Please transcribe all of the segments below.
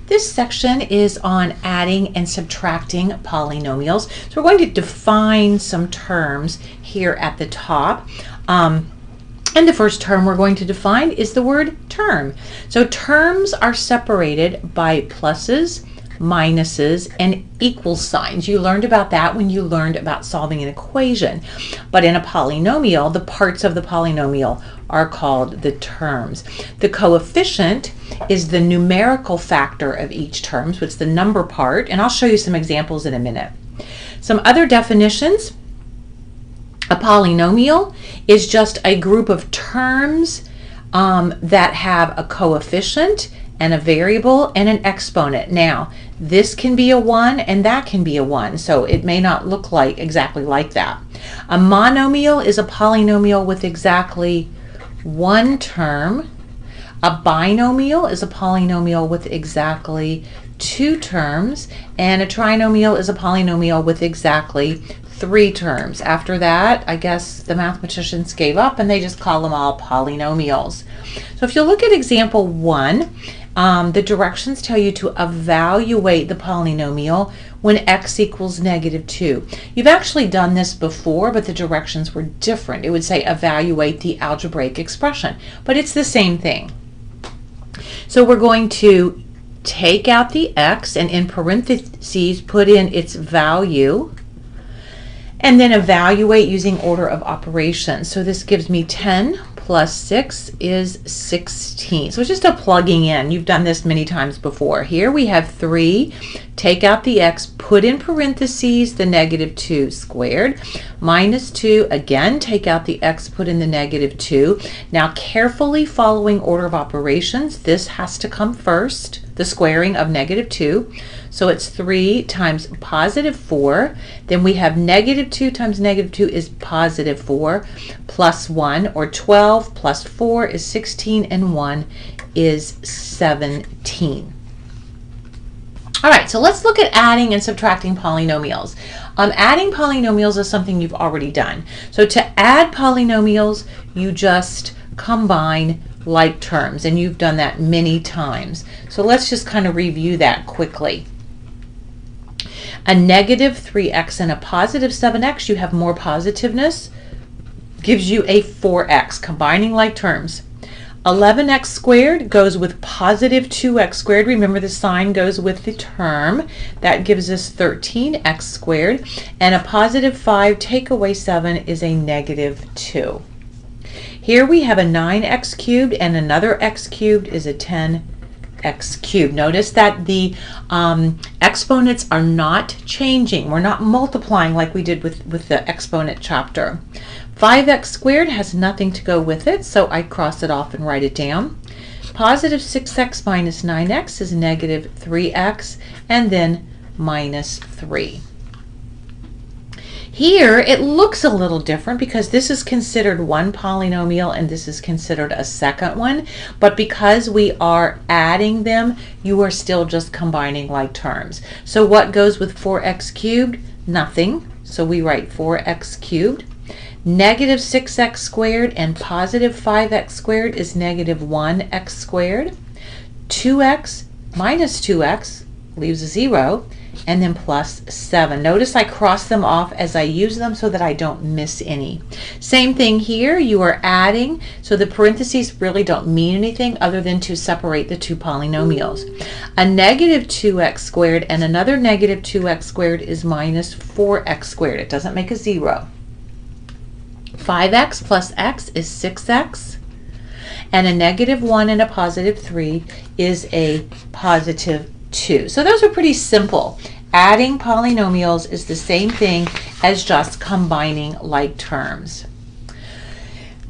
This section is on adding and subtracting polynomials. So we're going to define some terms here at the top. And the first term we're going to define is the word term. So terms are separated by pluses, minuses, and equal signs. You learned about that when you learned about solving an equation. But in a polynomial, the parts of the polynomial are called the terms. The coefficient is the numerical factor of each term, so it's the number part, and I'll show you some examples in a minute. Some other definitions: a polynomial is just a group of terms that have a coefficient and a variable and an exponent. Now, this can be a 1 and that can be a 1, so it may not look like exactly like that. A monomial is a polynomial with exactly one term. A binomial is a polynomial with exactly two terms, and a trinomial is a polynomial with exactly 3 terms. After that, I guess the mathematicians gave up and they just call them all polynomials. So if you look at example 1, the directions tell you to evaluate the polynomial when x equals -2. You've actually done this before, but the directions were different. It would say evaluate the algebraic expression, but it's the same thing. So we're going to take out the x and in parentheses put in its value, and then evaluate using order of operations. So this gives me 10 plus 6 is 16. So it's just a plugging in. You've done this many times before. Here we have 3. Take out the x, put in parentheses the -2 squared, minus 2, again take out the x, put in the -2. Now carefully following order of operations, this has to come first, the squaring of -2. So it's 3 times +4. Then we have -2 times -2 is +4, plus 1, or 12 plus 4 is 16, and 1 is 17. All right, so let's look at adding and subtracting polynomials. Adding polynomials is something you've already done. So to add polynomials, you just combine like terms, and you've done that many times. So let's just kind of review that quickly. A -3x and a +7x, you have more positiveness, gives you a 4x, combining like terms. 11x squared goes with +2x squared. Remember, the sign goes with the term. That gives us 13x squared. And a +5 take away 7 is a -2. Here we have a 9x cubed, and another x cubed is a 10x cubed. Notice that the exponents are not changing. We're not multiplying like we did with the exponent chapter. 5x squared has nothing to go with it, so I cross it off and write it down. +6x minus 9x is -3x, and then -3. Here it looks a little different because this is considered one polynomial and this is considered a second one, but because we are adding them, you are still just combining like terms. So what goes with 4x cubed? Nothing. So we write 4x cubed. -6x squared and +5x squared is -1x squared. 2x minus 2x leaves a 0, and then +7. Notice I cross them off as I use them so that I don't miss any. Same thing here, you are adding, so the parentheses really don't mean anything other than to separate the two polynomials. A -2x squared and another -2x squared is -4x squared. It doesn't make a 0. 5x plus x is 6x, and a -1 and a +3 is a +2. So those are pretty simple. Adding polynomials is the same thing as just combining like terms.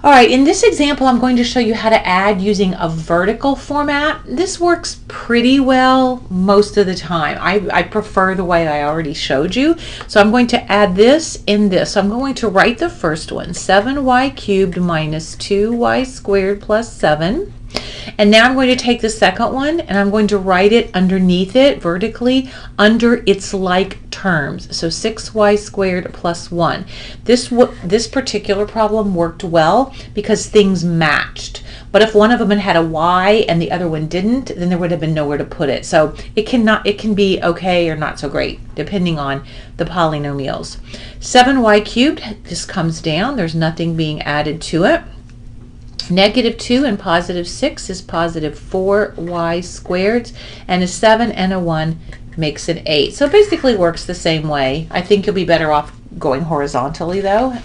All right, in this example, I'm going to show you how to add using a vertical format. This works pretty well most of the time. I prefer the way I already showed you. So I'm going to add this in this. So I'm going to write the first one, 7y cubed minus 2y squared plus 7. And now I'm going to take the second one and I'm going to write it underneath it vertically under its like terms. So 6y squared plus 1. This particular problem worked well because things matched. But if one of them had a y and the other one didn't, then there would have been nowhere to put it. So it can be okay or not so great, depending on the polynomials. 7y cubed just comes down. There's nothing being added to it. Negative 2 and positive 6 is positive 4y squared, and a 7 and a 1 makes it 8. So it basically works the same way. I think you'll be better off going horizontally though,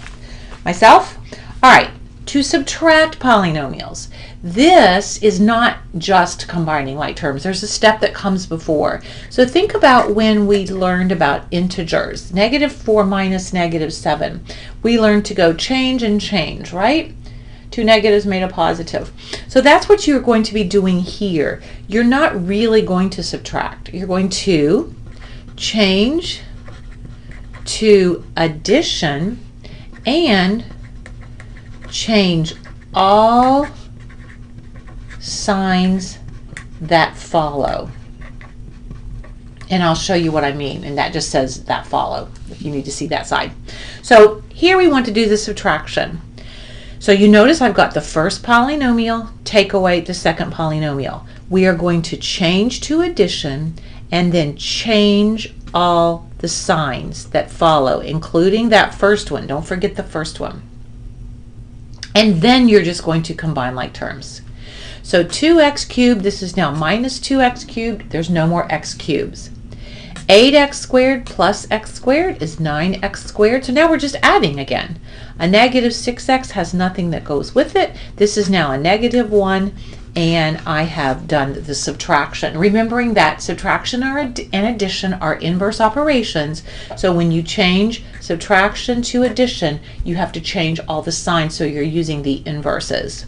myself. All right, to subtract polynomials. This is not just combining like terms. There's a step that comes before. So think about when we learned about integers. Negative 4 minus negative 7. We learned to go change and change, right? Two negatives made a positive. So that's what you're going to be doing here. You're not really going to subtract. You're going to change to addition and change all signs that follow. And I'll show you what I mean. And that just says that follow, if you need to see that side. So here we want to do the subtraction. So you notice I've got the first polynomial, take away the second polynomial. We are going to change to addition and then change all the signs that follow, including that first one. Don't forget the first one. And then you're just going to combine like terms. So 2x cubed, this is now minus 2x cubed. There's no more x cubes. 8x squared plus x squared is 9x squared. So now we're just adding again. A negative 6x has nothing that goes with it. This is now a negative 1, and I have done the subtraction. Remembering that subtraction and addition are inverse operations. So when you change subtraction to addition, you have to change all the signs, so you're using the inverses.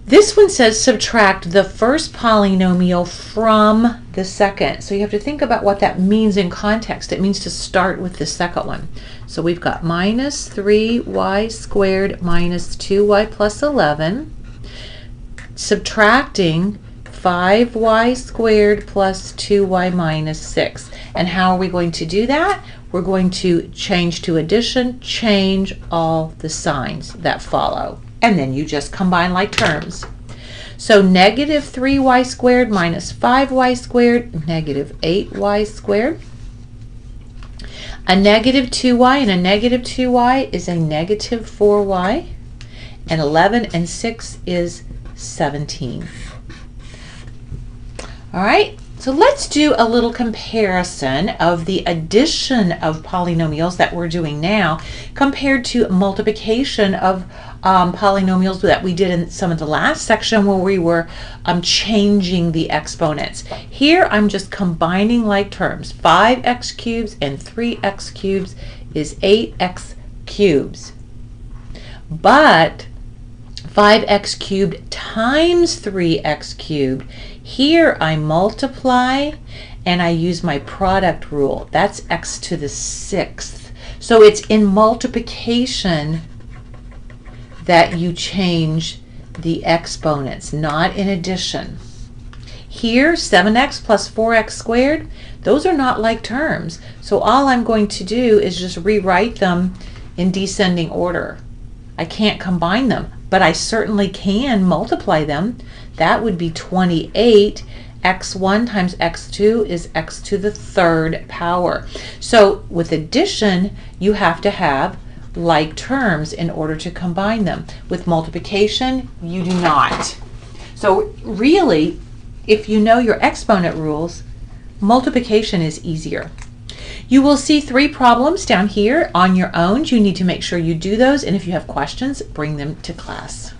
This one says subtract the first polynomial from the second. So you have to think about what that means in context. It means to start with the second one. So we've got minus 3y squared minus 2y plus 11, subtracting 5y squared plus 2y minus 6. And how are we going to do that? We're going to change to addition, change all the signs that follow. And then you just combine like terms. So negative 3y squared minus 5y squared, negative 8y squared. A negative 2y and a negative 2y is a negative 4y. And 11 and 6 is 17. All right. So let's do a little comparison of the addition of polynomials that we're doing now compared to multiplication of polynomials that we did in some of the last section where we were changing the exponents. Here I'm just combining like terms. 5x cubes and 3x cubes is 8x cubes. But 5x cubed times 3x cubed, here I multiply and I use my product rule. That's x to the 6th. So it's in multiplication that you change the exponents, not in addition. Here, 7x plus 4x squared, those are not like terms. So all I'm going to do is just rewrite them in descending order. I can't combine them, but I certainly can multiply them. That would be 28. x1 times x2 is x to the 3rd power. So with addition, you have to have like terms in order to combine them. With multiplication, you do not. So really, if you know your exponent rules, multiplication is easier. You will see 3 problems down here on your own. You need to make sure you do those, and if you have questions, bring them to class.